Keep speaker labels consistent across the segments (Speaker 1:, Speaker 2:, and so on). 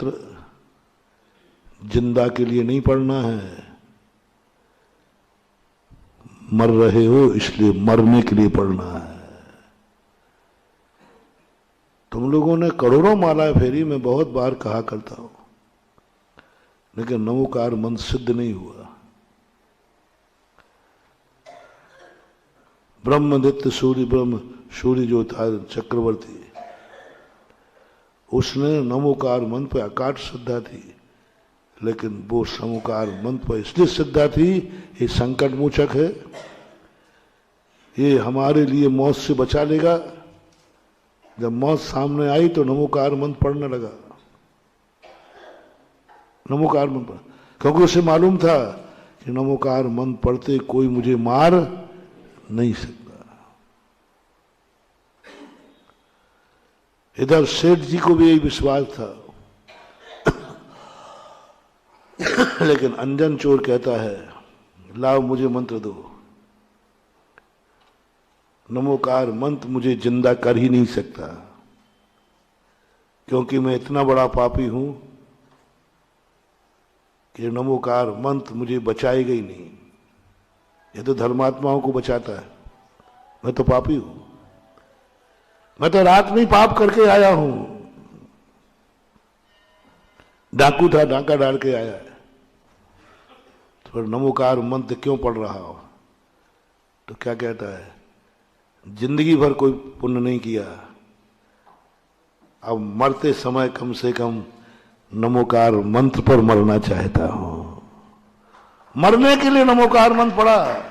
Speaker 1: मंत्र जिंदा के लिए नहीं पढ़ना है, मर रहे हो इसलिए मरने के लिए पढ़ना है। तुम लोगों ने करोड़ों मालाएं फेरी, मैं बहुत बार कहा करता हूं, लेकिन नमोकार मंत्र सिद्ध नहीं हुआ। ब्रह्मदित्य सूर्य जो था चक्रवर्ती, उसने नमोकार मंत्र पे अकाट श्रद्धा थी, लेकिन वो नमोकार मंत्र पर इसलिए श्रद्धा थी, ये संकट मोचक है, ये हमारे लिए मौत से बचा लेगा। जब मौत सामने आई तो नमोकार मंत्र पढ़ने लगा, नमोकार मंत्र, क्योंकि उसे मालूम था कि नमोकार मंत्र पढ़ते कोई मुझे मार नहीं सकता। इधर सेठ जी को भी यही विश्वास था, लेकिन अंजन चोर कहता है लाओ मुझे मंत्र दो, नमोकार मंत्र मुझे जिंदा कर ही नहीं सकता, क्योंकि मैं इतना बड़ा पापी हूं कि नमोकार मंत्र मुझे बचाएगा ही नहीं। ये तो धर्मात्माओं को बचाता है, मैं तो पापी हूं, मैं तो रात में पाप करके आया हूं, डाकू था, डाका डाल के आया है, तो फिर नमोकार मंत्र क्यों पढ़ रहा हो? तो क्या कहता है, जिंदगी भर कोई पुण्य नहीं किया, अब मरते समय कम से कम नमोकार मंत्र पर मरना चाहता हूं। मरने के लिए नमोकार मंत्र पढ़ा,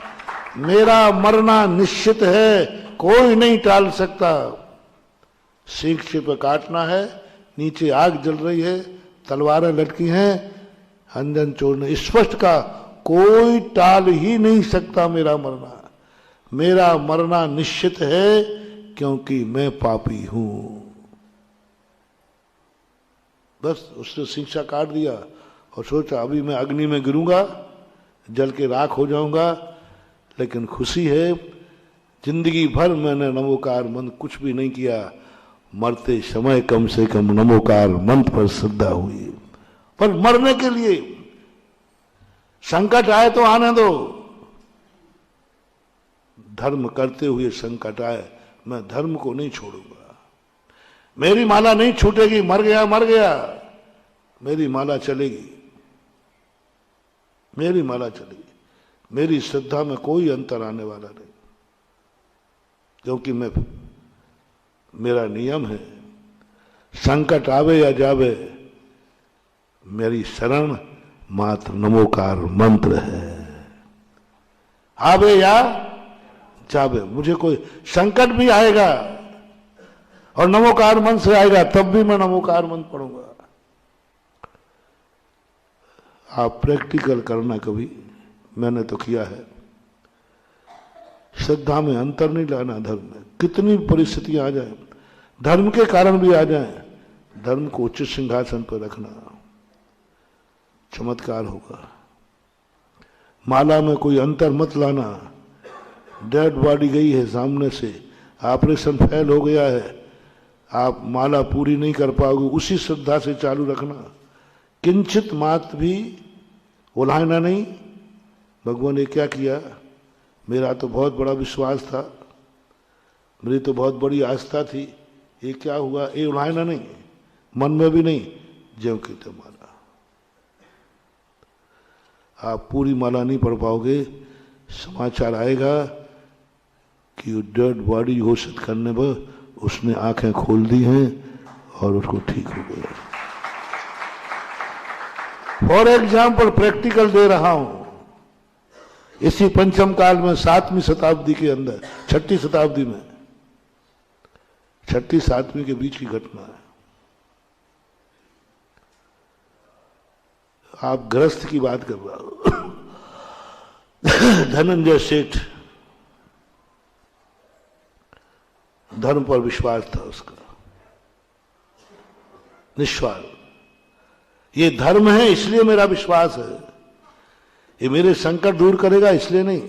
Speaker 1: मेरा मरना निश्चित है, कोई नहीं टाल सकता। सीख से पे काटना है, नीचे आग जल रही है, तलवारें लटकी हैं, अंजन चोर ने स्पष्ट कहा कोई टाल ही नहीं सकता मेरा मरना, मेरा मरना निश्चित है, क्योंकि मैं पापी हूं। बस उसने शिक्षा काट दिया और सोचा अभी मैं अग्नि में गिरूंगा, जल के राख हो जाऊंगा, लेकिन खुशी है जिंदगी भर मैंने नमोकार मंत्र कुछ भी नहीं किया, मरते समय कम से कम नमोकार मंत्र पर श्रद्धा हुई। पर मरने के लिए संकट आए तो आने दो, धर्म करते हुए संकट आए, मैं धर्म को नहीं छोड़ूंगा, मेरी माला नहीं छूटेगी, मर गया मर गया, मेरी माला चलेगी, मेरी माला चलेगी, मेरी श्रद्धा में कोई अंतर आने वाला नहीं, क्योंकि मेरा नियम है, संकट आवे या जावे मेरी शरण मात्र नमोकार मंत्र है। आवे या जावे, मुझे कोई संकट भी आएगा और नमोकार मंत्र से आएगा, तब भी मैं नमोकार मंत्र पढ़ूंगा। आप प्रैक्टिकल करना कभी, मैंने तो किया है। श्रद्धा में अंतर नहीं लाना, धर्म में कितनी परिस्थितियां आ जाए, धर्म के कारण भी आ जाए, धर्म को उच्च सिंहासन पर रखना, चमत्कार होगा। माला में कोई अंतर मत लाना, डेड बॉडी गई है सामने से, ऑपरेशन फेल हो गया है, आप माला पूरी नहीं कर पाओगे, उसी श्रद्धा से चालू रखना, किंचित मात्र भी उलाहना नहीं। भगवान ने क्या किया, मेरा तो बहुत बड़ा विश्वास था, मेरी तो बहुत बड़ी आस्था थी, ये क्या हुआ, ये उलाहना नहीं, मन में भी नहीं, ज्यों की त्यों माला। आप पूरी माला नहीं पढ़ पाओगे, समाचार आएगा कि डेड बॉडी घोषित करने पर उसने आंखें खोल दी हैं और उसको ठीक हो गया। फॉर एग्जाम्पल प्रैक्टिकल दे रहा हूं, इसी पंचम काल में 7वीं शताब्दी के अंदर, 6ठी शताब्दी में, 6ठी 7वीं के बीच की घटना है। आप गृहस्थ की बात कर रहा हो, धनंजय सेठ, धर्म पर विश्वास था उसका, निस्वार्थ, ये धर्म है इसलिए मेरा विश्वास है, ये मेरे संकट दूर करेगा इसलिए नहीं,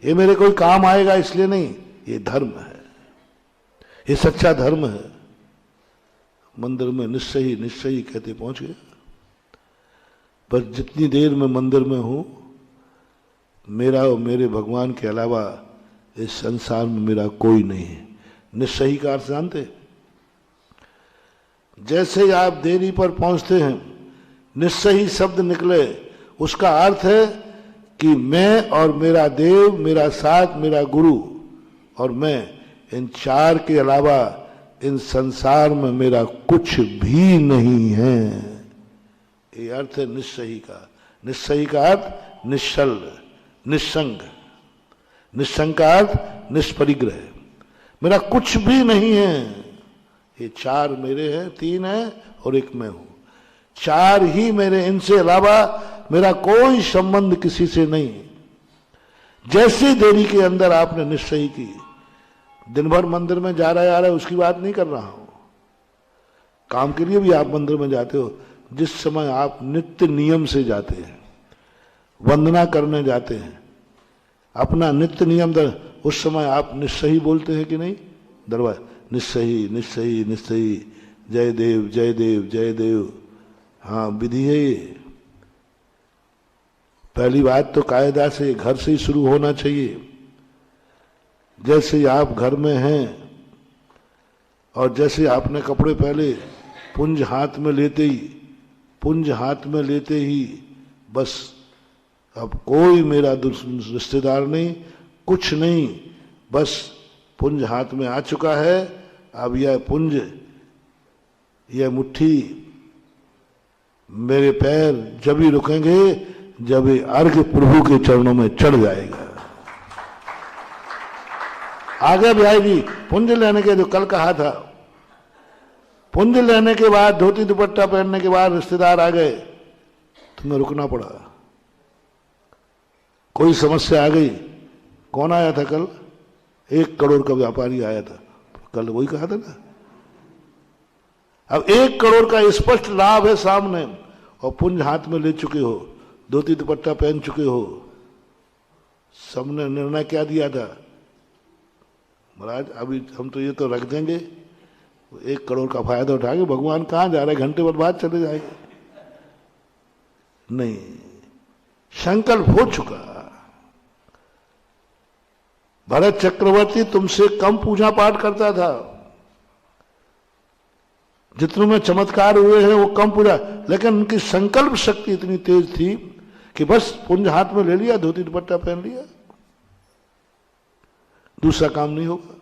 Speaker 1: ये मेरे कोई काम आएगा इसलिए नहीं, ये धर्म है, ये सच्चा धर्म है। मंदिर में निश्चयी निश्चयी कहते पहुंच गया। पर जितनी देर मैं मंदिर में हूं, मेरा और मेरे भगवान के अलावा इस संसार में मेरा कोई नहीं है। निश्चयी का अर्थ जानते? जैसे ही आप देरी पर पहुंचते हैं, निश्चयी शब्द निकले, उसका अर्थ है कि मैं और मेरा देव, मेरा साथ, मेरा गुरु और मैं, इन चार के अलावा इन संसार में मेरा कुछ भी नहीं है। ये अर्थ है निश्चयी का। निश्चयी का अर्थ निश्चल, निस्संग। निस्संग का अर्थ निष्परिग्रह। मेरा कुछ भी नहीं है। ये चार मेरे हैं, तीन है और एक मैं हूं। चार ही मेरे, इनसे अलावा मेरा कोई संबंध किसी से नहीं। जैसे देरी के अंदर आपने निश्चय की, दिन भर मंदिर में जा रहा है आ रहा है उसकी बात नहीं कर रहा हूं। काम के लिए भी आप मंदिर में जाते हो, जिस समय आप नित्य नियम से जाते हैं, वंदना करने जाते हैं, अपना नित्य नियम उस समय आप निश्चयी बोलते हैं कि नहीं? दरबार निश्चयी निश्चयी निश्चयी, जय देव जय देव जय देव। हाँ, विधि है ये। पहली बात तो कायदा से घर से ही शुरू होना चाहिए। जैसे आप घर में हैं और जैसे आपने कपड़े पहले, पुंज हाथ में लेते ही, पुंज हाथ में लेते ही बस अब कोई मेरा रिश्तेदार नहीं, कुछ नहीं, बस पुंज हाथ में आ चुका है। अब यह पुंज, यह मुट्ठी, मेरे पैर जब ही रुकेंगे जब ये अर्घ प्रभु के चरणों में चढ़ जाएगा। आगे भी आएगी। पुंज लेने के, जो कल कहा था, पुंज लेने के बाद, धोती दुपट्टा पहनने के बाद रिश्तेदार आ गए, तुम्हें रुकना पड़ा। कोई समस्या आ गई। कौन आया था कल? 1 करोड़ का व्यापारी आया था कल, वही कहा था ना। अब 1 करोड़ का स्पष्ट लाभ है सामने, और पुंज हाथ में ले चुके हो, धोती दुपट्टा पहन चुके हो। सबने निर्णय क्या दिया था? महाराज अभी हम तो ये तो रख देंगे, 1 करोड़ का फायदा उठा के भगवान कहां जा रहे, घंटे भर बाद चले जाएंगे। नहीं, संकल्प हो चुका। भरत चक्रवर्ती तुमसे कम पूजा पाठ करता था, जितनों में चमत्कार हुए हैं वो कम पूजा, लेकिन उनकी संकल्प शक्ति इतनी तेज थी कि बस पुंज हाथ में ले लिया, धोती दुपट्टा पहन लिया, दूसरा काम नहीं होगा।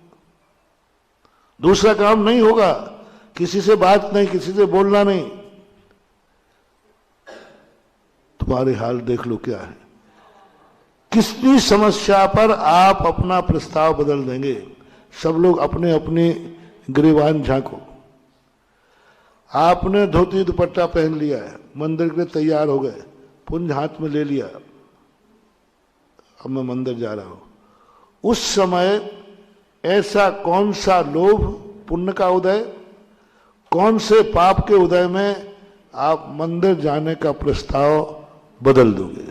Speaker 1: दूसरा काम नहीं होगा, किसी से बात नहीं, किसी से बोलना नहीं। तुम्हारे हाल देख लो क्या है। किसकी समस्या पर आप अपना प्रस्ताव बदल देंगे? सब लोग अपने अपने गिरेबान झांको। आपने धोती दुपट्टा पहन लिया है, मंदिर के लिए तैयार हो गए, पुंज हाथ में ले लिया, अब मैं मंदिर जा रहा हूं। उस समय ऐसा कौन सा लोभ, पुण्य का उदय, कौन से पाप के उदय में आप मंदिर जाने का प्रस्ताव बदल दोगे?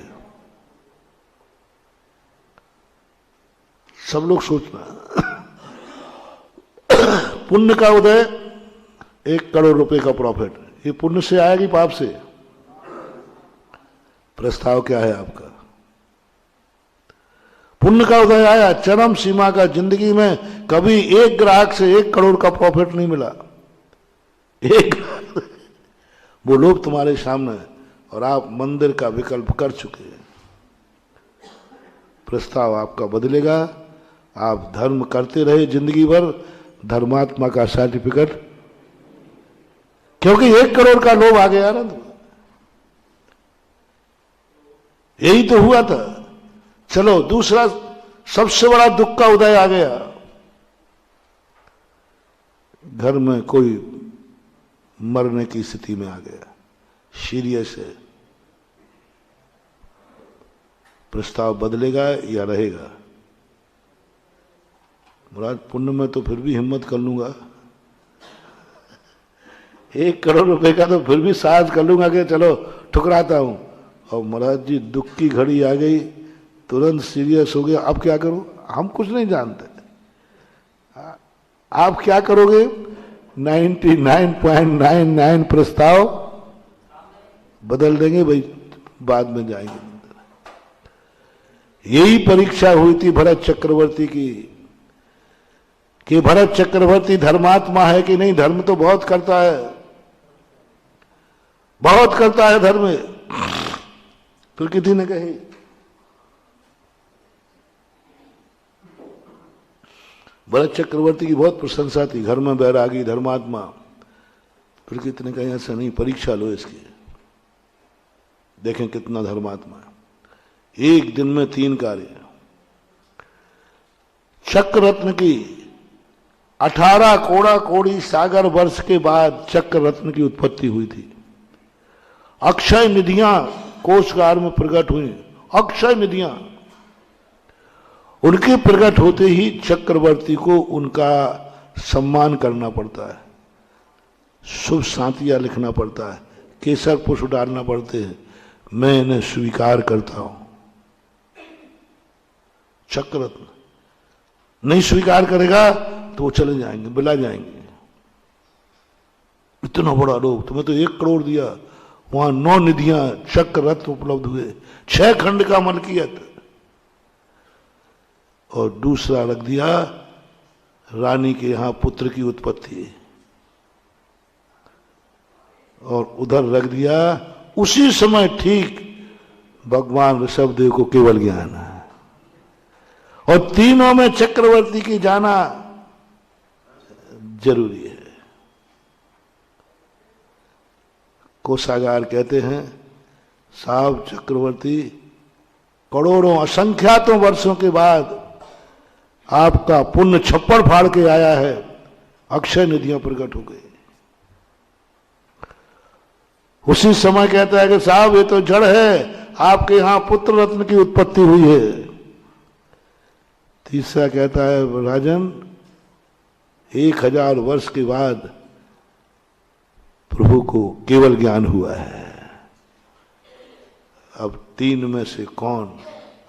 Speaker 1: सब लोग सोचना। पुण्य का उदय, 1 करोड़ रुपए का प्रॉफिट, ये पुण्य से आएगी पाप से? प्रस्ताव क्या है आपका? पुण्य का उदय आया, चरम सीमा का, जिंदगी में कभी एक ग्राहक से 1 करोड़ का प्रॉफिट नहीं मिला। एक वो लोग तुम्हारे सामने, और आप मंदिर का विकल्प कर चुके हैं। प्रस्ताव आपका बदलेगा। आप धर्म करते रहे जिंदगी भर, धर्मात्मा का सर्टिफिकेट, क्योंकि 1 करोड़ का लोभ आ गया ना। यही तो हुआ था। चलो, दूसरा सबसे बड़ा दुख का उदय आ गया। घर में कोई मरने की स्थिति में आ गया, सीरियस है। प्रस्ताव बदलेगा या रहेगा? मुराद, पुण्य में तो फिर भी हिम्मत कर लूंगा, 1 करोड़ रुपए का तो फिर भी साहस कर लूंगा कि चलो ठुकराता हूं। और महाराज जी, दुख की घड़ी आ गई, तुरंत सीरियस हो गया। अब क्या करूं? हम कुछ नहीं जानते। आप क्या करोगे? 99.99 प्रस्ताव बदल देंगे भाई, बाद में जाएंगे। यही परीक्षा हुई थी भरत चक्रवर्ती की कि भरत चक्रवर्ती धर्मात्मा है कि नहीं। धर्म तो बहुत करता है, बहुत करता है धर्म। फिर किसी ने कही भरत चक्रवर्ती की बहुत प्रशंसा थी, घर में बैरागी धर्मात्मा। फिर कितने कहे ऐसा नहीं, परीक्षा लो इसकी, देखें कितना धर्मात्मा है। एक दिन में 3 कार्य। चक्र रत्न की 18 कोड़ा कोड़ी सागर वर्ष के बाद चक्र रत्न की उत्पत्ति हुई थी। अक्षय निधियां कोषगार में प्रकट हुई, अक्षय निधियां। उनके प्रकट होते ही चक्रवर्ती को उनका सम्मान करना पड़ता है, शुभ शांतियां लिखना पड़ता है, केसर पुष्प डालना पड़ते हैं। मैं इन्हें स्वीकार करता हूं। चक्ररत्न नहीं स्वीकार करेगा तो वो चले जाएंगे, बिला जाएंगे। इतना बड़ा लोग, तुम्हें तो 1 करोड़ दिया, वहां 9 निधियां चक्र रत्न उपलब्ध हुए, 6 खंड का मलकियत। और दूसरा रख दिया रानी के यहां पुत्र की उत्पत्ति, और उधर रख दिया उसी समय ठीक भगवान ऋषभदेव को केवल ज्ञान है। और तीनों में चक्रवर्ती की जाना जरूरी है। कोषागार कहते हैं साहब चक्रवर्ती करोड़ों असंख्यातों वर्षों के बाद आपका पुण्य छप्पड़ फाड़ के आया है, अक्षय निधियां प्रकट हो गई। उसी समय कहता है कि साहब ये तो जड़ है, आपके यहां पुत्र रत्न की उत्पत्ति हुई है। तीसरा कहता है राजन 1000 वर्ष के बाद प्रभु को केवल ज्ञान हुआ है। अब 3 में से कौन?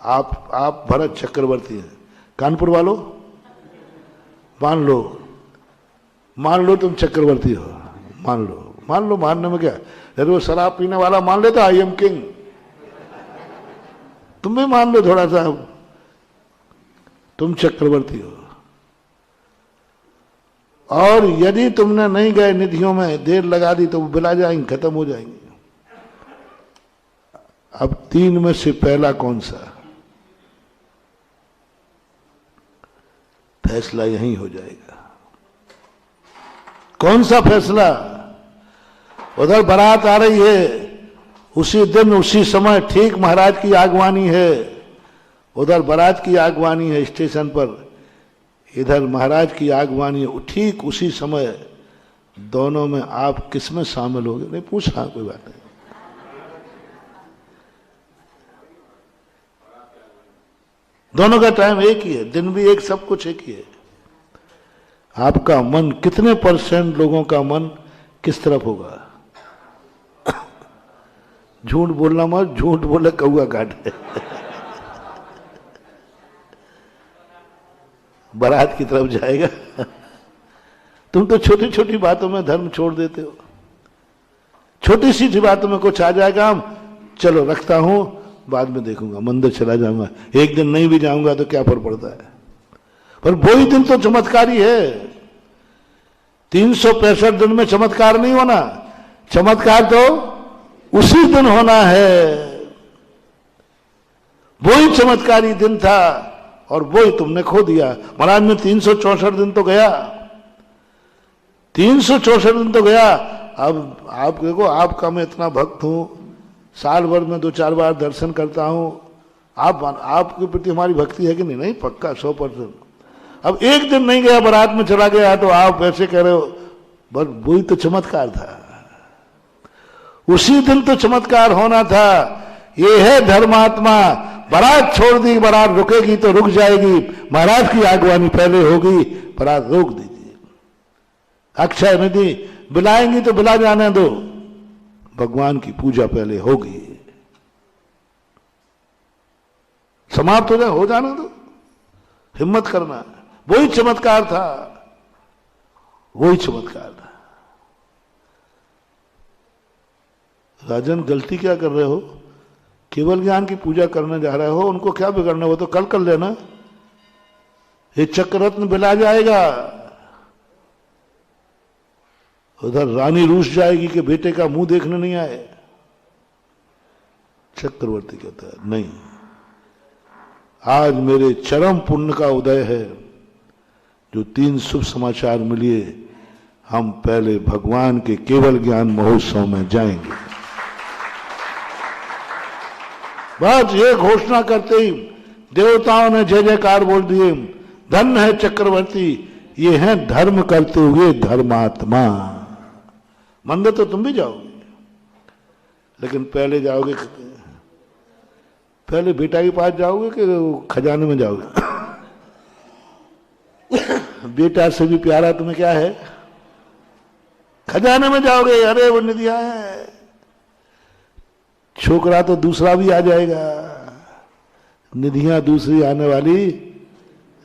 Speaker 1: आप भरत चक्रवर्ती हैं, कानपुर वालों मान लो तुम चक्रवर्ती हो, मान लो, मानने में क्या? अरे वो शराब पीने वाला मान लेता आई एम किंग, तुम भी मान लो थोड़ा सा, तुम चक्रवर्ती हो। और यदि तुमने नहीं गए निधियों में, देर लगा दी तो वो बिला जाएंगे, खत्म हो जाएंगे। अब 3 में से पहला कौन सा? फैसला यहीं हो जाएगा। कौन सा फैसला? उधर बारात आ रही है, उसी दिन उसी समय ठीक महाराज की आगवानी है। उधर बारात की आगवानी है स्टेशन पर, इधर महाराज की आगवानी है। ठीक उसी समय दोनों में आप किसमें शामिल होगे? नहीं पूछा, कोई बात नहीं। दोनों का टाइम एक ही है, दिन भी एक, सब कुछ एक ही है। आपका मन कितने % लोगों का मन किस तरफ होगा? झूठ बोलना मत, झूठ बोले कौआ काटे। बारात की तरफ जाएगा। तुम तो छोटी छोटी बातों में धर्म छोड़ देते हो। छोटी सी बातों में कुछ आ जाएगा, हम चलो रखता हूं, बाद में देखूंगा, मंदिर चला जाऊंगा, एक दिन नहीं भी जाऊंगा तो क्या फर्क पड़ता है। पर वही दिन तो चमत्कारी है। 365 दिन में चमत्कार नहीं होना, चमत्कार तो उसी दिन होना है। वही चमत्कारी दिन था और वही तुमने खो दिया। महाराज में 364 दिन तो गया, 364 दिन तो गया। अब आप देखो, आपका मैं इतना भक्त हूं, साल भर में 2-4 बार दर्शन करता हूं। आपके प्रति हमारी भक्ति है कि नहीं? नहीं, पक्का 100%। अब एक दिन नहीं गया, बारात में चला गया, तो आप ऐसे कह रहे हो। बस वही तो चमत्कार था, उसी दिन तो चमत्कार होना था। ये है धर्मात्मा। बारात छोड़ दी, बारात रुकेगी तो रुक जाएगी, महाराज की आगवानी पहले होगी, बारात रोक दीजिए। अक्षय निधि बुलाएंगी तो बुला जाने दो, भगवान की पूजा पहले होगी, समाप्त हो जाने दो, हिम्मत करना। वही चमत्कार था। वही चमत्कार था। राजन, गलती क्या कर रहे हो? केवल ज्ञान की पूजा करने जा रहे हो, उनको क्या बिगड़ना, वो तो कल कर लेना। ये चक्ररत्न बिला जाएगा, उधर रानी रूस जाएगी कि बेटे का मुंह देखने नहीं आए। चक्रवर्ती कहता है नहीं, आज मेरे चरम पुण्य का उदय है, जो 3 शुभ समाचार मिले। हम पहले भगवान के केवल ज्ञान महोत्सव में जाएंगे। बस ये घोषणा करते ही देवताओं ने जय जयकार बोल दिए। धन्य है चक्रवर्ती, ये हैं धर्म करते हुए धर्मात्मा। मंदिर तो तुम भी जाओगे, लेकिन पहले जाओगे, पहले बेटा के पास जाओगे कि खजाने में जाओगे? बेटा से भी प्यारा तुम्हें क्या है? खजाने में जाओगे। अरे वो निधियां है, छोकरा तो दूसरा भी आ जाएगा, निधियां दूसरी आने वाली,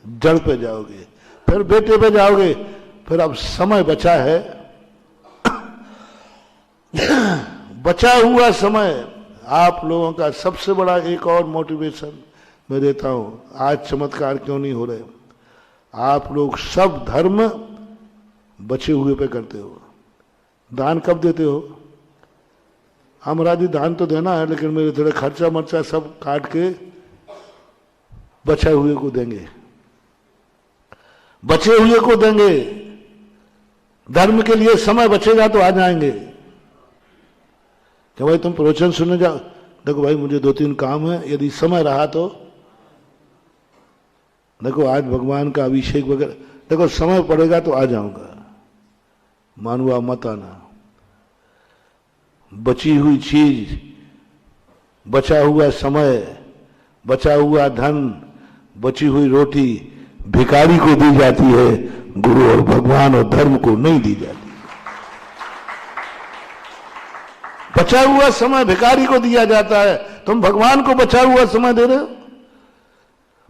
Speaker 1: जड़ पे जाओगे, फिर बेटे पे जाओगे। फिर अब समय बचा है, बचा हुआ समय आप लोगों का सबसे बड़ा एक और मोटिवेशन मैं देता हूं। आज चमत्कार क्यों नहीं हो रहे? आप लोग सब धर्म बचे हुए पे करते हो। दान कब देते हो? हमरादी दान तो देना है, लेकिन मेरे थोड़े खर्चा मर्चा सब काट के बचे हुए को देंगे, बचे हुए को देंगे। धर्म के लिए समय बचेगा तो आ जाएंगे कि भाई तुम प्रवचन सुनने जाओ। देखो भाई, मुझे 2-3 काम है, यदि समय रहा तो देखो आज भगवान का अभिषेक वगैरह, देखो समय पड़ेगा तो आ जाऊंगा, मानुआ मत आना। बची हुई चीज, बचा हुआ समय, बचा हुआ धन, बची हुई रोटी भिखारी को दी जाती है, गुरु और भगवान और धर्म को नहीं दी जाती। बचा हुआ समय भिखारी को दिया जाता है, तुम भगवान को बचा हुआ समय दे रहे हो।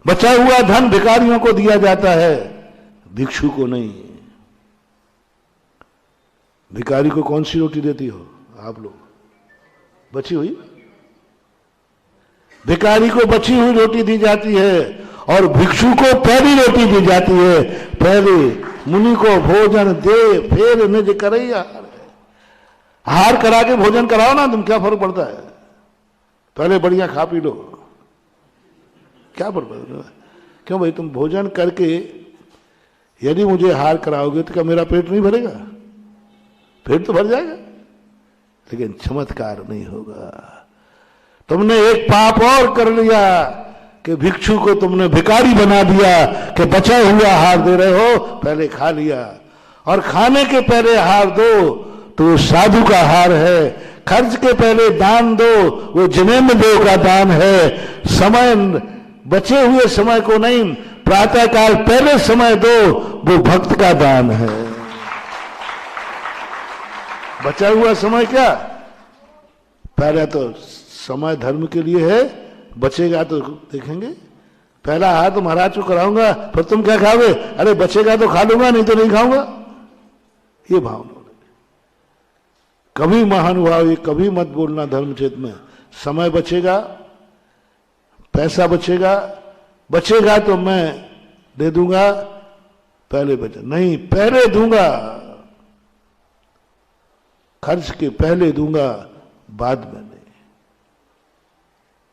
Speaker 1: बचा हुआ धन भिखारियों को दिया जाता है, भिक्षु को नहीं। भिखारी को कौन सी रोटी देती हो आप लोग? बची हुई। भिखारी को बची हुई रोटी दी जाती है और भिक्षु को पहली रोटी दी जाती है। पहले मुनि को भोजन दे, फिर निज करैया। हार करा के भोजन कराओ ना, तुम क्या फर्क पड़ता है? पहले बढ़िया खा पी लो, क्या फर्क पड़ता है? क्यों भाई, तुम भोजन करके यदि मुझे हार कराओगे तो क्या मेरा पेट नहीं भरेगा? पेट तो भर जाएगा, लेकिन चमत्कार नहीं होगा। तुमने एक पाप और कर लिया कि भिक्षु को तुमने भिखारी बना दिया कि बचा हुआ हार दे रहे हो, पहले खा लिया। और खाने के पहले हार दो तो साधु का हार है, खर्च के पहले दान दो, वो जिनेन्द्र देव का दान है। समय, बचे हुए समय को नहीं, प्रातः काल पहले समय दो, वो भक्त का दान है। बचा हुआ समय क्या? पहले तो समय धर्म के लिए है, बचेगा तो देखेंगे। पहला हाथ तो महाराज को कराऊंगा, फिर तुम क्या खाओगे? अरे बचेगा तो खा लूंगा, नहीं तो नहीं खाऊंगा। ये भावना कभी महानुभाव, ये कभी मत बोलना धर्मचेत में। समय बचेगा, पैसा बचेगा, बचेगा तो मैं दे दूंगा, पहले बचा नहीं, पहले दूंगा, खर्च के पहले दूंगा, बाद में नहीं।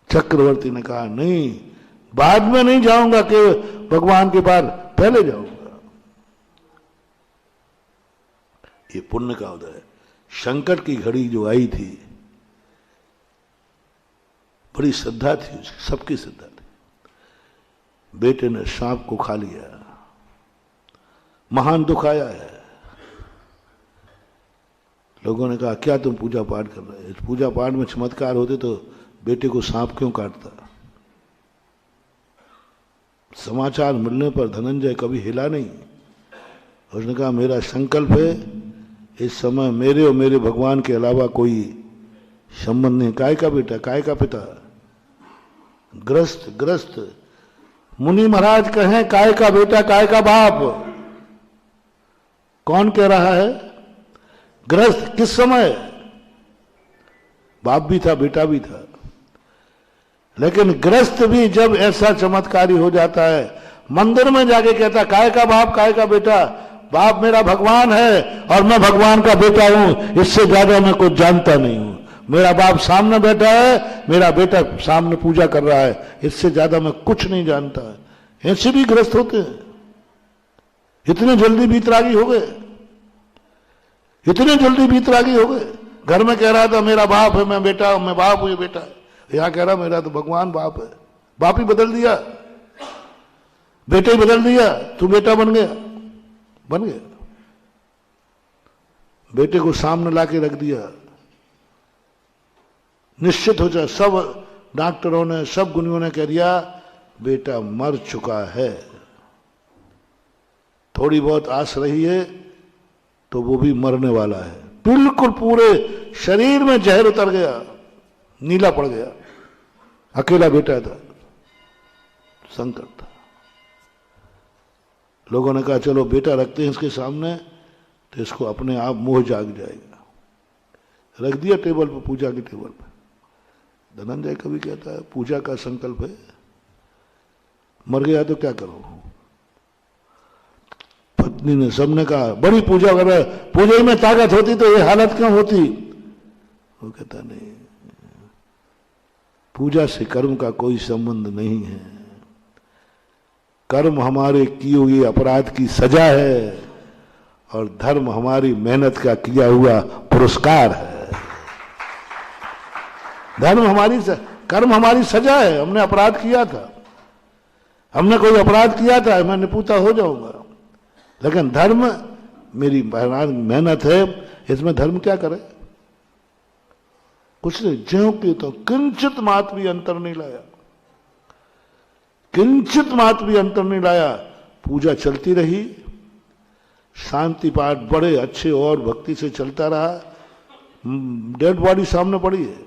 Speaker 1: चक्रवर्ती ने कहा नहीं, बाद में नहीं जाऊंगा कि भगवान के पास, पहले जाऊंगा। ये पुण्य का उदय है। संकट की घड़ी जो आई थी, बड़ी श्रद्धा थी उसकी, सबकी श्रद्धा थी। बेटे ने सांप को खा लिया, महान दुख आया है। लोगों ने कहा क्या तुम पूजा पाठ कर रहे हो? इस पूजा पाठ में चमत्कार होते तो बेटे को सांप क्यों काटता? समाचार मिलने पर धनंजय कभी हिला नहीं। उसने कहा मेरा संकल्प है, इस समय मेरे और मेरे भगवान के अलावा कोई संबंध नहीं। काय का बेटा, काय का पिता, ग्रस्त ग्रस्त। मुनि महाराज कहें काय का बेटा, काय का बाप। कौन कह रहा है? गृहस्थ। किस समय? बाप भी था, बेटा भी था। लेकिन गृहस्थ भी जब ऐसा चमत्कारी हो जाता है, मंदिर में जाके कहता काय का बाप काय का बेटा, बाप मेरा भगवान है और मैं भगवान का बेटा हूं, इससे ज्यादा मैं कुछ जानता नहीं हूं। मेरा बाप सामने बैठा है, मेरा बेटा सामने पूजा कर रहा है, इससे ज्यादा मैं कुछ नहीं जानता है। ऐसे भी ग्रस्त होते हैं। इतने जल्दी बीतरागी हो गए, इतने जल्दी बीतरागी हो गए। घर में कह रहा था मेरा बाप है, मैं बेटा हूं, मैं बाप हूं, ये बेटा है। यहां कह रहा मेरा तो भगवान बाप है। बाप ही बदल दिया, बेटे ही बदल दिया, तू बेटा बन गया, बन गया। बेटे को सामने लाके रख दिया, निश्चित हो जाए। सब डॉक्टरों ने, सब गुनियों ने कह दिया बेटा मर चुका है। थोड़ी बहुत आस रही है तो वो भी मरने वाला है। बिल्कुल पूरे शरीर में जहर उतर गया, नीला पड़ गया। अकेला बेटा था, संकट था। लोगों ने कहा चलो बेटा रखते हैं इसके सामने, तो इसको अपने आप मोह जाग जाएगा। रख दिया टेबल पर, पूजा की टेबल पर। धनंजय कभी कहता है पूजा का संकल्प है, मर गया तो क्या करो। पत्नी ने, सबने कहा बड़ी पूजा कर रहा है, पूजा में ताकत होती तो ये हालत क्यों होती। वो कहता नहीं, पूजा से कर्म का कोई संबंध नहीं है। कर्म हमारे किए हुए अपराध की सजा है और धर्म हमारी मेहनत का किया हुआ पुरस्कार है। धर्म हमारी, कर्म हमारी सजा है। हमने अपराध किया था, हमने कोई अपराध किया था, मैं निपुता हो जाऊंगा। लेकिन धर्म मेरी मेहनत है, इसमें धर्म क्या करे? कुछ नहीं। ज्यों की तो किंचित मात भी अंतर नहीं लाया, किंचित मात भी अंतर नहीं लाया। पूजा चलती रही, शांति पाठ बड़े अच्छे और भक्ति से चलता रहा। डेड बॉडी सामने पड़ी है,